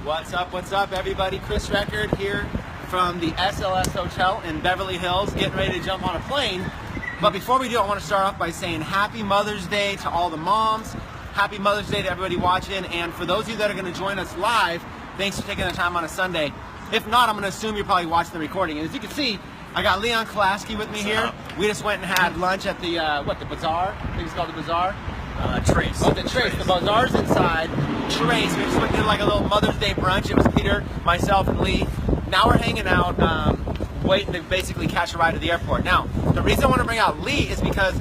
What's up, everybody? Chris Record here from the SLS Hotel in Beverly Hills, getting ready to jump on a plane. But before we do, I want to start off by saying Happy Mother's Day to all the moms. Happy Mother's Day to everybody watching. And for those of you that are going to join us live, thanks for taking the time on a Sunday. If not, I'm going to assume you're probably watching the recording. And as you can see, I got Leon Kolaski with me here. We just went and had lunch at the, the Bazaar? I think it's called the Bazaar. Trace. Oh, the Trace. The Bazaar's inside. Trace. We just went to like a little Mother's Day brunch. It was Peter, myself, and Lee. Now we're hanging out, waiting to basically catch a ride to the airport. Now, the reason I want to bring out Lee is because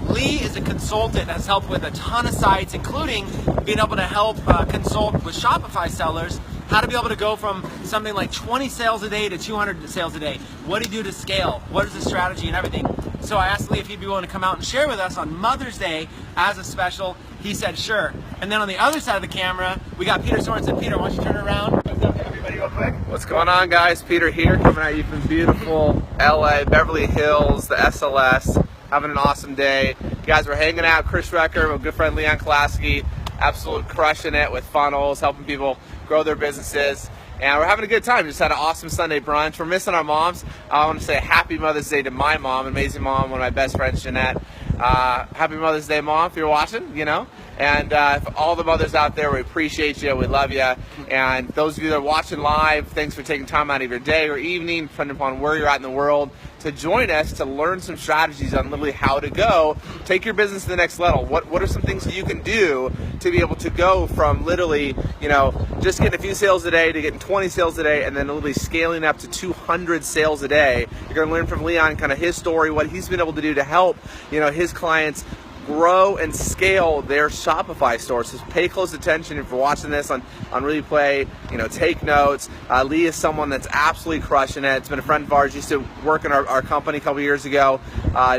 Lee is a consultant that has helped with a ton of sites, including being able to help consult with Shopify sellers how to be able to go from something like 20 sales a day to 200 sales a day. What do you do to scale? What is the strategy and everything? So I asked Lee if he'd be willing to come out and share with us on Mother's Day as a special. He said sure. And then on the other side of the camera, we got Peter Sorensen. Peter, why don't you turn around? What's up to everybody real quick? What's going on, guys? Peter here, coming at you from beautiful LA, Beverly Hills, the SLS. Having an awesome day. You guys, we're hanging out. Chris Record, my good friend Leon Kolaski, absolutely crushing it with funnels, helping people grow their businesses. And we're having a good time. Just had an awesome Sunday brunch. We're missing our moms. I want to say Happy Mother's Day to my mom, amazing mom, one of my best friends, Jeanette. Happy Mother's Day, Mom, if you're watching, you know. And for all the mothers out there, we appreciate you. We love you. And those of you that are watching live, thanks for taking time out of your day or evening, depending upon where you're at in the world, to join us to learn some strategies on literally how to go take your business to the next level. What are some things that you can do to be able to go from literally, you know, just getting a few sales a day to getting 20 sales a day, and then literally scaling up to 200 sales a day. You're going to learn from Leon kind of his story, what he's been able to do to help, you know, his clients grow and scale their Shopify store. So pay close attention if you're watching this on replay, you know, take notes. Lee is someone that's absolutely crushing it. It's been a friend of ours, used to work in our company a couple years ago,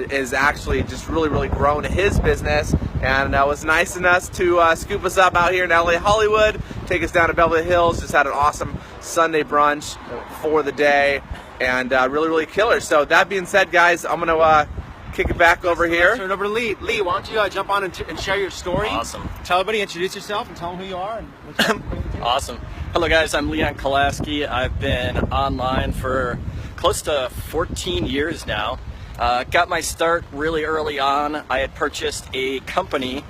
is actually just really grown his business, and was nice enough to scoop us up out here in LA Hollywood, take us down to Beverly Hills. Just had an awesome Sunday brunch for the day, and really killer. So that being said, guys, I'm gonna kick it back over here. Turn it over to Lee. Lee, why don't you jump on and share your story? Awesome. Tell everybody, introduce yourself, and tell them who you are. And Awesome. Hello, guys. I'm Leon Kolaski. I've been online for close to 14 years now. Got my start really early on. I had purchased a company,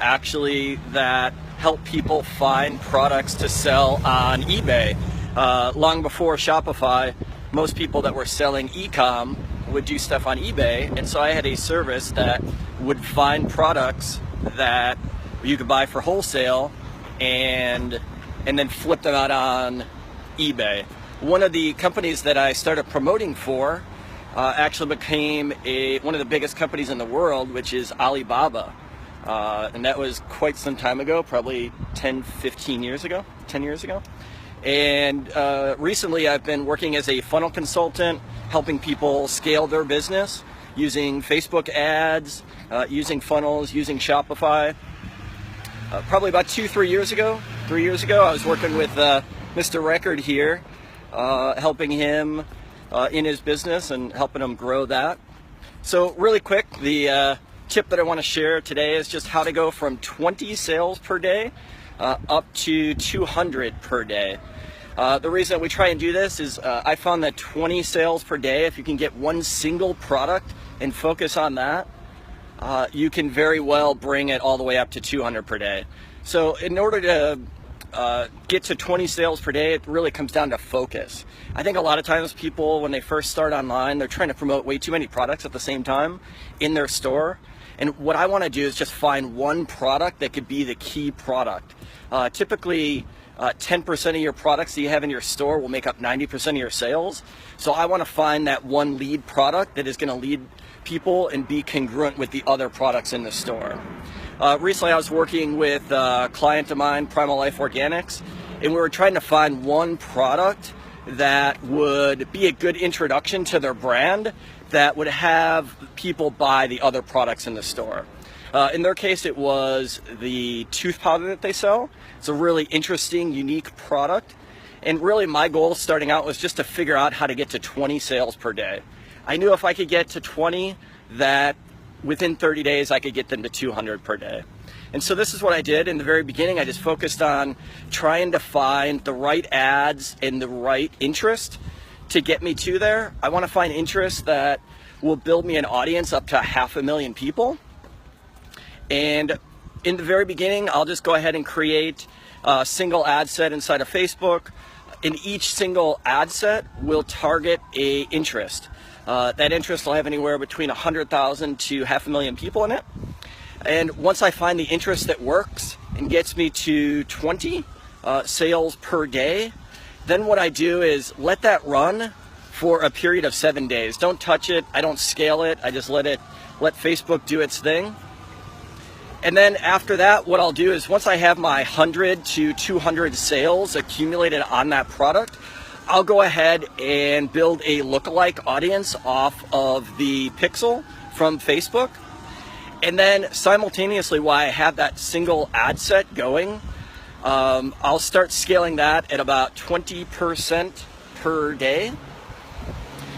actually, that helped people find products to sell on eBay. Long before Shopify, most people that were selling e-com would do stuff on eBay, and so I had a service that would find products that you could buy for wholesale and then flip them out on eBay. One of the companies that I started promoting for actually became one of the biggest companies in the world, which is Alibaba. And that was quite some time ago, probably 10 years ago. And recently I've been working as a funnel consultant, helping people scale their business using Facebook ads, using funnels, using Shopify. Probably about 3 years ago, I was working with Mr. Record here, helping him in his business and helping him grow that. So really quick, the tip that I want to share today is just how to go from 20 sales per day up to 200 per day. The reason that we try and do this is I found that 20 sales per day, if you can get one single product and focus on that, you can very well bring it all the way up to 200 per day. So in order to get to 20 sales per day, it really comes down to focus. I think a lot of times people, when they first start online, they're trying to promote way too many products at the same time in their store. And what I want to do is just find one product that could be the key product. Typically, 10% of your products that you have in your store will make up 90% of your sales. So I want to find that one lead product that is going to lead people and be congruent with the other products in the store. Recently I was working with a client of mine, Primal Life Organics, and we were trying to find one product that would be a good introduction to their brand that would have people buy the other products in the store. In their case, it was the tooth powder that they sell. It's a really interesting, unique product. And really my goal starting out was just to figure out how to get to 20 sales per day. I knew if I could get to 20, that within 30 days I could get them to 200 per day. And so this is what I did in the very beginning. I just focused on trying to find the right ads and the right interest to get me to there. I want to find interest that will build me an audience up to 500,000 people. And in the very beginning, I'll just go ahead and create a single ad set inside of Facebook. And each single ad set will target a interest. That interest will have anywhere between 100,000 to 500,000 people in it. And once I find the interest that works and gets me to 20 sales per day, then what I do is let that run for a period of 7 days. Don't touch it. I don't scale it. I just let Facebook do its thing. And then after that, what I'll do is once I have my 100 to 200 sales accumulated on that product, I'll go ahead and build a lookalike audience off of the pixel from Facebook. And then simultaneously, while I have that single ad set going, I'll start scaling that at about 20% per day.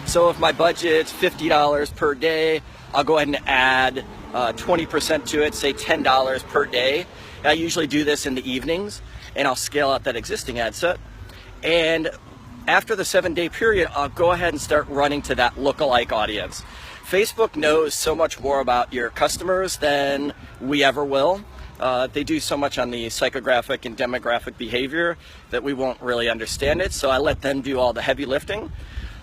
So if my budget's $50 per day, I'll go ahead and add 20% to it, say $10 per day. I usually do this in the evenings, and I'll scale out that existing ad set. And after the 7-day period, I'll go ahead and start running to that lookalike audience. Facebook knows so much more about your customers than we ever will. They do so much on the psychographic and demographic behavior that we won't really understand it, so I let them do all the heavy lifting.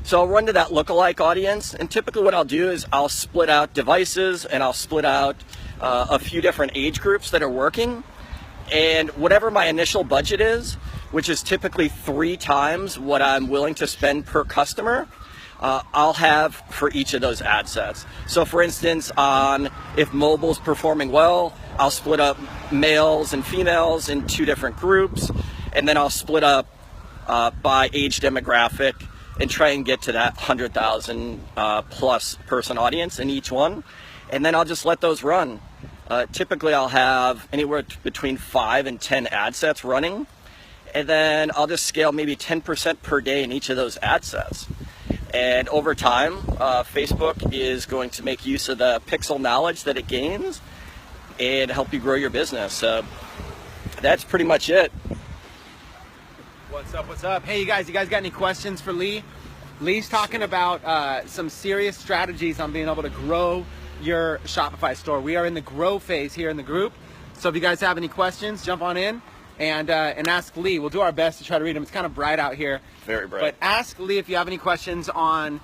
So I'll run to that lookalike audience, and typically what I'll do is I'll split out devices and I'll split out a few different age groups that are working, and whatever my initial budget is, which is typically 3 times what I'm willing to spend per customer, I'll have for each of those ad sets. So for instance, if mobile's performing well, I'll split up males and females in 2 different groups, and then I'll split up by age demographic and try and get to that 100,000 plus person audience in each one. And then I'll just let those run. Typically I'll have anywhere between 5 and 10 ad sets running. And then I'll just scale maybe 10% per day in each of those ad sets. And over time, Facebook is going to make use of the pixel knowledge that it gains and help you grow your business. So that's pretty much it. What's up, what's up? Hey, you guys got any questions for Lee? Lee's talking about some serious strategies on being able to grow your Shopify store. We are in the grow phase here in the group. So if you guys have any questions, jump on in and ask Lee. We'll do our best to try to read them. It's kind of bright out here. Very bright. But ask Lee if you have any questions on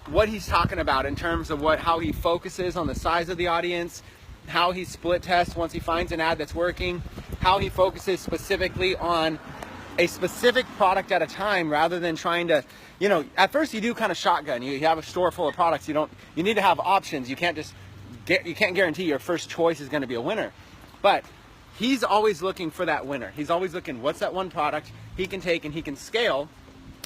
what he's talking about in terms of how he focuses on the size of the audience, how he split tests once he finds an ad that's working, how he focuses specifically on a specific product at a time rather than trying to, at first you do kind of shotgun. You have a store full of products. You need to have options. You can't guarantee your first choice is going to be a winner. But he's always looking for that winner. He's always looking, what's that one product he can take and he can scale?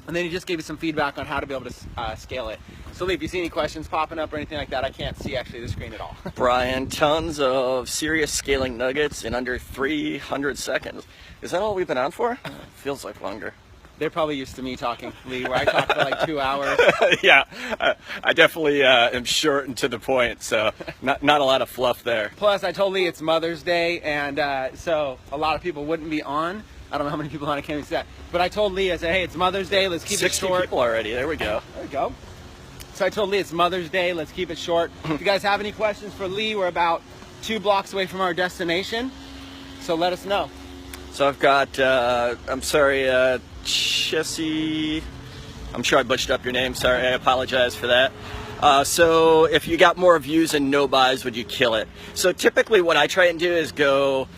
And then he just gave you some feedback on how to be able to scale it. So Lee, if you see any questions popping up or anything like that, I can't see actually the screen at all. Brian, tons of serious scaling nuggets in under 300 seconds. Is that all we've been on for? Feels like longer. They're probably used to me talking, Lee, where I talk for like 2 hours. Yeah, I definitely am short and to the point, so not a lot of fluff there. Plus, I told Lee it's Mother's Day, and so a lot of people wouldn't be on. I don't know how many people on it, can't even see that. But I told Lee, I said, hey, it's Mother's Day, let's keep it 60 short. people already, there we go. There we go. So I told Lee it's Mother's Day, let's keep it short. If you guys have any questions for Lee, we're about 2 blocks away from our destination, so let us know. So I've got, Chessie, I'm sure I butchered up your name, sorry, I apologize for that. So if you got more views and no buys, would you kill it? So typically what I try and do is go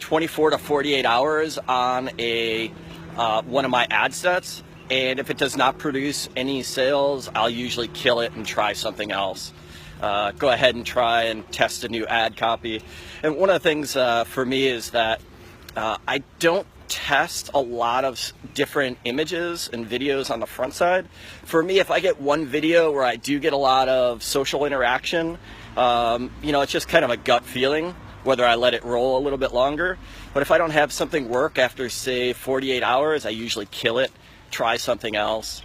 24 to 48 hours on one of my ad sets, and if it does not produce any sales, I'll usually kill it and try something else. Go ahead and try and test a new ad copy. And one of the things for me is that I don't test a lot of different images and videos on the front side. For me, if I get one video where I do get a lot of social interaction, it's just kind of a gut feeling whether I let it roll a little bit longer. But if I don't have something work after, say, 48 hours, I usually kill it, try something else.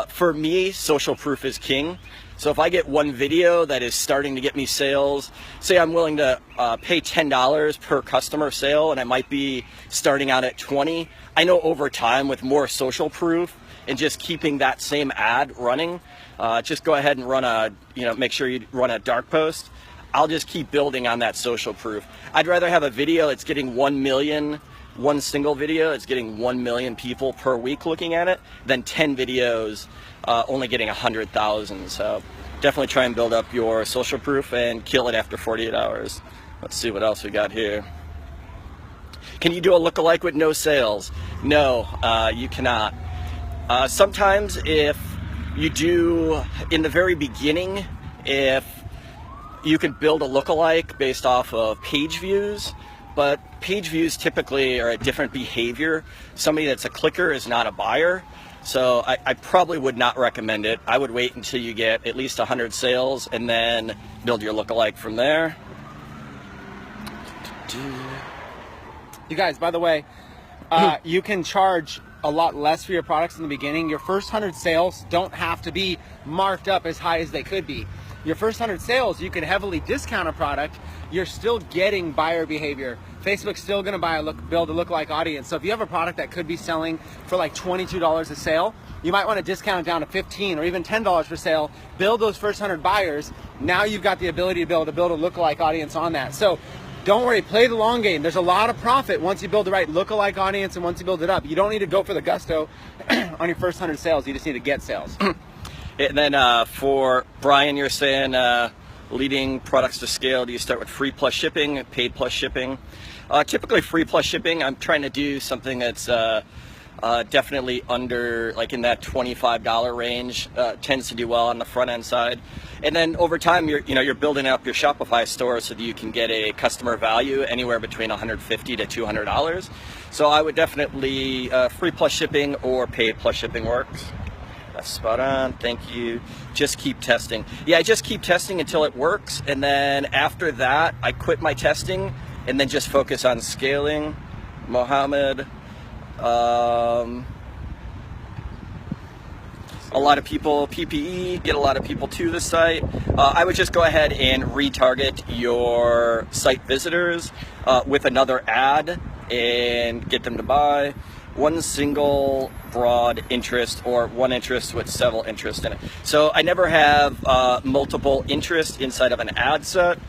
For me, social proof is king. So if I get one video that is starting to get me sales, say I'm willing to pay $10 per customer sale, and I might be starting out at 20, I know over time with more social proof and just keeping that same ad running, just go ahead and run make sure you run a dark post. I'll just keep building on that social proof. I'd rather have a video that's getting 1 million, one single video that's getting 1 million people per week looking at it, than 10 videos only getting 100,000. So definitely try and build up your social proof and kill it after 48 hours. Let's see what else we got here. Can you do a lookalike with no sales? No, you cannot. Sometimes if you do in the very beginning, if you can build a lookalike based off of page views, but page views typically are a different behavior. Somebody that's a clicker is not a buyer. So I probably would not recommend it. I would wait until you get at least 100 sales and then build your lookalike from there. You guys, by the way, you can charge a lot less for your products in the beginning. Your first 100 sales don't have to be marked up as high as they could be. Your first 100 sales, you can heavily discount a product. You're still getting buyer behavior. Facebook's still gonna build a lookalike audience. So if you have a product that could be selling for like $22 a sale, you might wanna discount it down to 15 or even $10 per sale, build those first 100 buyers. Now you've got the ability to build a lookalike audience on that. So don't worry, play the long game. There's a lot of profit once you build the right lookalike audience and once you build it up. You don't need to go for the gusto on your first 100 sales. You just need to get sales. And then for Brian, you're saying leading products to scale, do you start with free plus shipping, paid plus shipping? Typically free plus shipping. I'm trying to do something that's definitely under, like in that $25 range, tends to do well on the front end side. And then over time, you're building up your Shopify store so that you can get a customer value anywhere between $150 to $200. So I would definitely free plus shipping or paid plus shipping works. That's spot on. Thank you. Just keep testing. Yeah, I just keep testing until it works, and then after that, I quit my testing and then just focus on scaling. Mohammed. A lot of people, PPE, get a lot of people to the site. I would just go ahead and retarget your site visitors with another ad and get them to buy. One single broad interest or one interest with several interests in it. So I never have multiple interests inside of an ad set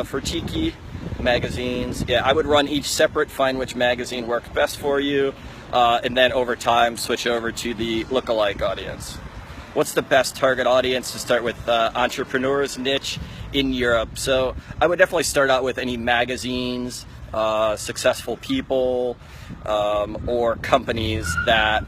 for Tiki. Magazines, yeah, I would run each separate, find which magazine works best for you, and then over time switch over to the lookalike audience. What's the best target audience to start with? Entrepreneurs niche in Europe. So I would definitely start out with any magazines, successful people, or companies that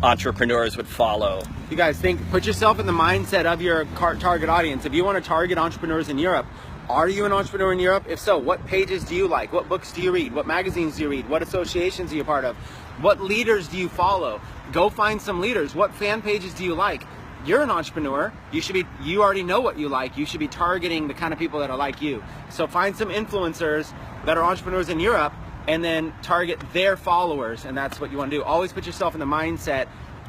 entrepreneurs would follow. You guys put yourself in the mindset of your target audience. If you want to target entrepreneurs in Europe, are you an entrepreneur in Europe? If so, what pages do you like? What books do you read? What magazines do you read? What associations are you part of? What leaders do you follow? Go find some leaders. What fan pages do you like? You're an entrepreneur. You already know what you like. You should be targeting the kind of people that are like you. So find some influencers that are entrepreneurs in Europe and then target their followers, and that's what you want to do. Always put yourself in the mindset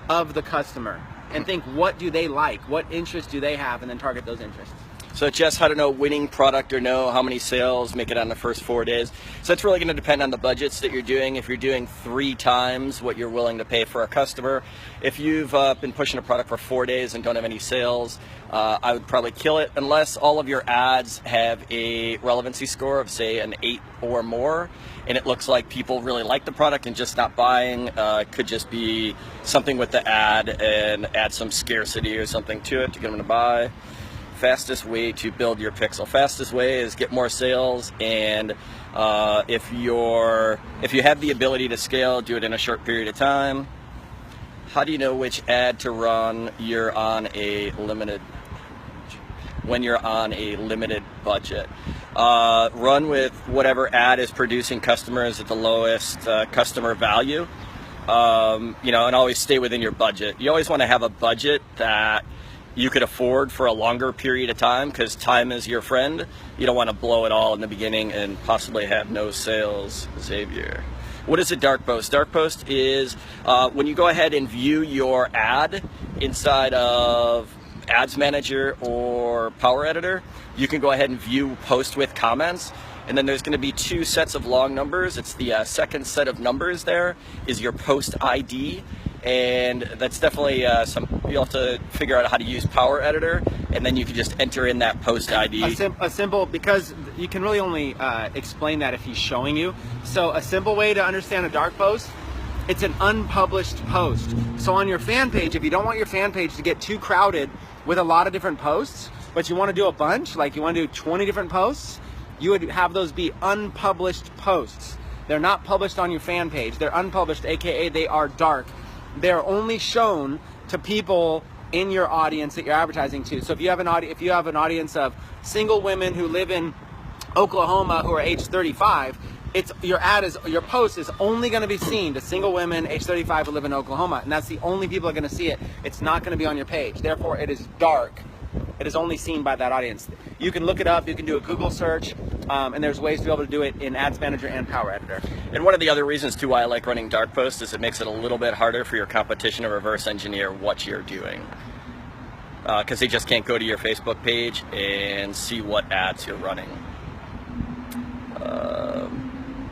of the customer and think, what do they like? What interests do they have? And then target those interests. So Jess, how to know winning product or know how many sales make it on the first 4 days. So it's really going to depend on the budgets that you're doing. If you're doing 3 times what you're willing to pay for a customer, if you've been pushing a product for 4 days and don't have any sales, I would probably kill it unless all of your ads have a relevancy score of say an 8 or more, and it looks like people really like the product and just not buying. It could just be something with the ad and add some scarcity or something to it to get them to buy. Fastest way to build your pixel. Fastest way is get more sales, and if you have the ability to scale, do it in a short period of time. How do you know which ad to run when you're on a limited budget? Run with whatever ad is producing customers at the lowest customer value. And always stay within your budget. You always want to have a budget that you could afford for a longer period of time, because time is your friend. You don't want to blow it all in the beginning and possibly have no sales. Xavier. What is a dark post? Dark post is when you go ahead and view your ad inside of Ads Manager or Power Editor, you can go ahead and view post with comments. And then there's going to be 2 sets of long numbers. It's the second set of numbers there is your post ID. And that's definitely you'll have to figure out how to use Power Editor, and then you can just enter in that post ID. A simple, because you can really only explain that if he's showing you. So a simple way to understand a dark post, it's an unpublished post. So on your fan page, if you don't want your fan page to get too crowded with a lot of different posts, but you want to do a bunch, like you want to do 20 different posts, you would have those be unpublished posts. They're not published on your fan page. They're unpublished, aka they are dark. They're only shown to people in your audience that you're advertising to. So if you have an audience of single women who live in Oklahoma who are age 35, your post is only going to be seen to single women age 35 who live in Oklahoma, and that's the only people that are going to see it. It's not going to be on your page. Therefore, it is dark. It is only seen by that audience. You can look it up. You can do a Google search, and there's ways to be able to do it in Ads Manager and Power Editor. And one of the other reasons too why I like running dark posts is it makes it a little bit harder for your competition to reverse engineer what you're doing, because they just can't go to your Facebook page and see what ads you're running.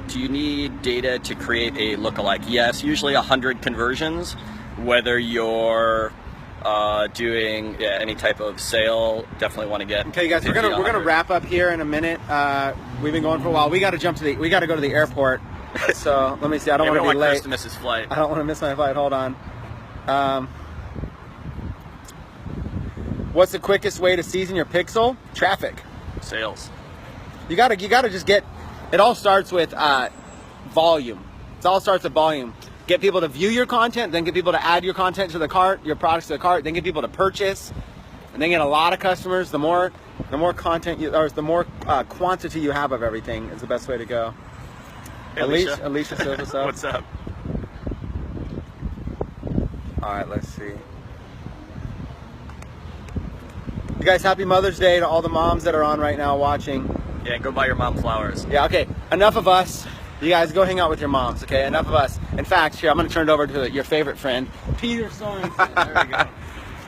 Do you need data to create a lookalike? Yes, usually 100 conversions, whether you're doing any type of sale. Definitely want to get. Okay, guys, we're gonna wrap up here in a minute. We've been going for a while. We got to go to the airport. So let me see. I don't want to be late. Chris to miss his flight. I don't want to miss my flight. Hold on. What's the quickest way to season your pixel? Traffic. Sales. You gotta just get. It all starts with volume. It all starts with volume. Get people to view your content, then get people to add your content to the cart, your products to the cart, then get people to purchase, and then get a lot of customers. The more content the more quantity you have of everything is the best way to go. Hey, Alicia says what's up. What's up? All right, let's see. You guys, happy Mother's Day to all the moms that are on right now watching. Yeah, go buy your mom flowers. Yeah, okay. Enough of us. You guys go hang out with your moms, okay? Enough of us. In fact, here, I'm going to turn it over to your favorite friend, Peter Sorensen. There we go.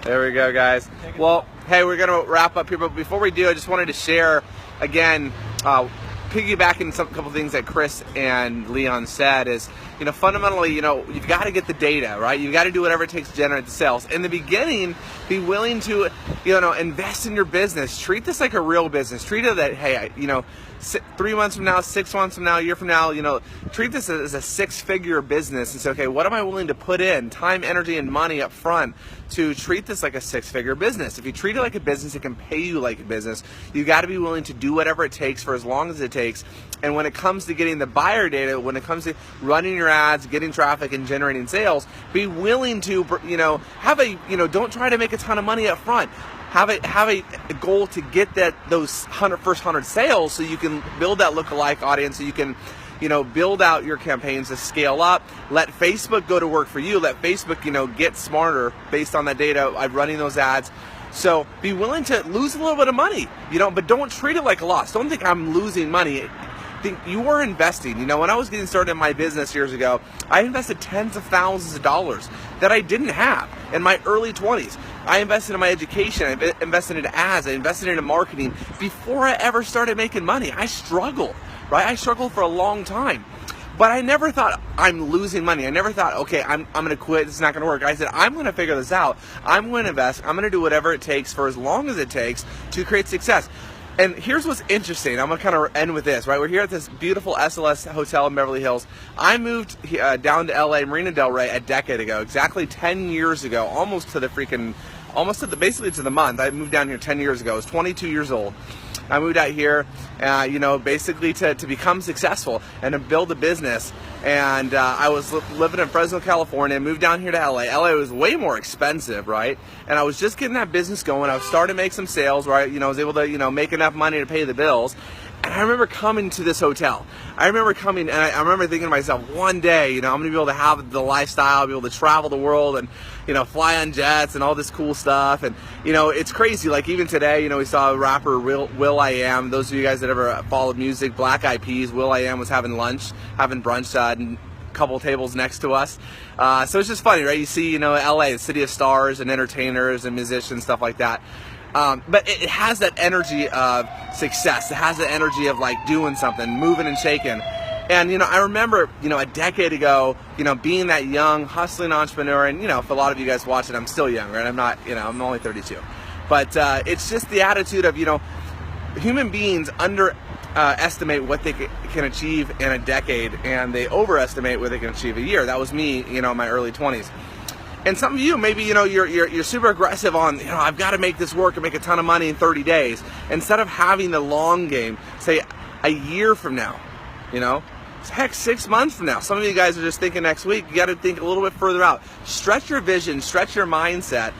There we go, guys. Well, hey, we're going to wrap up here, but before we do, I just wanted to share, again, piggybacking a couple things that Chris and Leon said is, fundamentally, you've got to get the data, right? You've got to do whatever it takes to generate the sales. In the beginning, be willing to, invest in your business. Treat this like a real business. Treat it that, hey, 3 months from now, 6 months from now, a year from now, treat this as a 6-figure business and say, okay, what am I willing to put in time, energy, and money up front to treat this like a 6-figure business? If you treat it like a business, it can pay you like a business. You got to be willing to do whatever it takes for as long as it takes. And when it comes to getting the buyer data, when it comes to running your ads, getting traffic, and generating sales, be willing to, don't try to make a ton of money up front. Have a goal to get those first 100 sales, so you can build that lookalike audience, so you can, build out your campaigns to scale up. Let Facebook go to work for you. Let Facebook, get smarter based on that data. I'm running those ads. So be willing to lose a little bit of money, but don't treat it like a loss. Don't think I'm losing money. Think you are investing. When I was getting started in my business years ago, I invested tens of thousands of dollars that I didn't have in my early 20s. I invested in my education, I invested in ads, I invested in marketing before I ever started making money. I struggled, right? I struggled for a long time. But I never thought I'm losing money. I never thought, okay, I'm going to quit. This is not going to work. I said, I'm going to figure this out. I'm going to invest. I'm going to do whatever it takes for as long as it takes to create success. And here's what's interesting. I'm going to kind of end with this, right? We're here at this beautiful SLS hotel in Beverly Hills. I moved down to LA, Marina Del Rey, a decade ago, exactly 10 years ago, basically to the month. I moved down here 10 years ago. I was 22 years old. I moved out here, basically to become successful and to build a business. And I was living in Fresno, California, moved down here to LA. LA was way more expensive, right? And I was just getting that business going. I was starting to make some sales, right? I was able to, make enough money to pay the bills. And I remember coming to this hotel. I remember thinking to myself, one day, I'm going to be able to have the lifestyle, be able to travel the world and, fly on jets and all this cool stuff. And, it's crazy. Like even today, we saw a rapper, will.i.am. Those of you guys that ever followed music, Black Eyed Peas, will.i.am was having brunch couple tables next to us. So it's just funny, right? You see, LA, the city of stars and entertainers and musicians, stuff like that. But it has that energy of success. It has the energy of like doing something, moving and shaking. And, I remember, a decade ago, being that young, hustling entrepreneur. And, for a lot of you guys watching, I'm still young, right? I'm not, I'm only 32. But it's just the attitude of, human beings underestimate what they can achieve in a decade, and they overestimate what they can achieve a year. That was me, in my early 20s. And some of you, maybe, you're super aggressive on, I've got to make this work and make a ton of money in 30 days. Instead of having the long game, say a year from now, heck, 6 months from now. Some of you guys are just thinking next week. You got to think a little bit further out. Stretch your vision, stretch your mindset,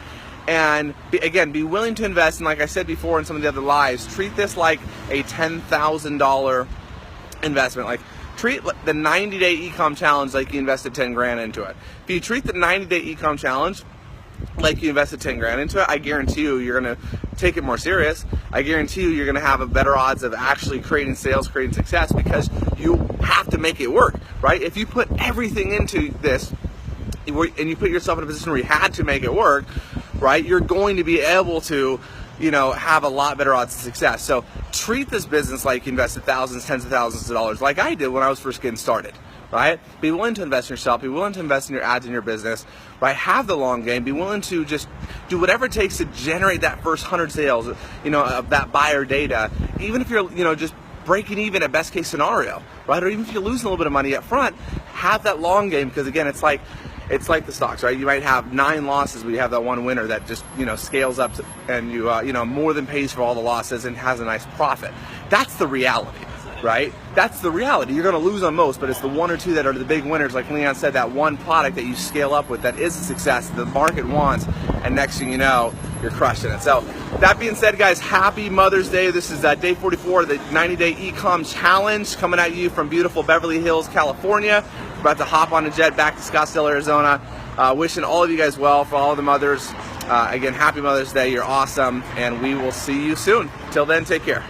and be willing to invest. And like I said before in some of the other lives, treat this like a $10,000 investment. Like, treat the 90-day e-com challenge like you invested 10 grand into it. If you treat the 90-day e-com challenge like you invested 10 grand into it, I guarantee you, you're going to take it more serious. I guarantee you, you're going to have a better odds of actually creating sales, creating success, because you have to make it work, right? If you put everything into this and you put yourself in a position where you had to make it work, right, you're going to be able to, have a lot better odds of success. So treat this business like you invested thousands, tens of thousands of dollars, like I did when I was first getting started. Right? Be willing to invest in yourself. Be willing to invest in your ads in your business. Right? Have the long game. Be willing to just do whatever it takes to generate that first 100 sales, of that buyer data. Even if you're, just breaking even at best case scenario, right? Or even if you're losing a little bit of money up front, have that long game, because again, it's like the stocks, right? You might have 9 losses, but you have that one winner that just, scales up to, and you, more than pays for all the losses and has a nice profit. That's the reality. Right? That's the reality. You're going to lose on most, but it's the 1 or 2 that are the big winners. Like Leon said, that one product that you scale up with that is a success the market wants, and next thing you know, you're crushing it. So that being said, guys, happy Mother's Day. This is day 44 of the 90-day e-com challenge coming at you from beautiful Beverly Hills, California. We're about to hop on a jet back to Scottsdale, Arizona. Wishing all of you guys well, for all the mothers. Again, happy Mother's Day. You're awesome, and we will see you soon. Till then, take care.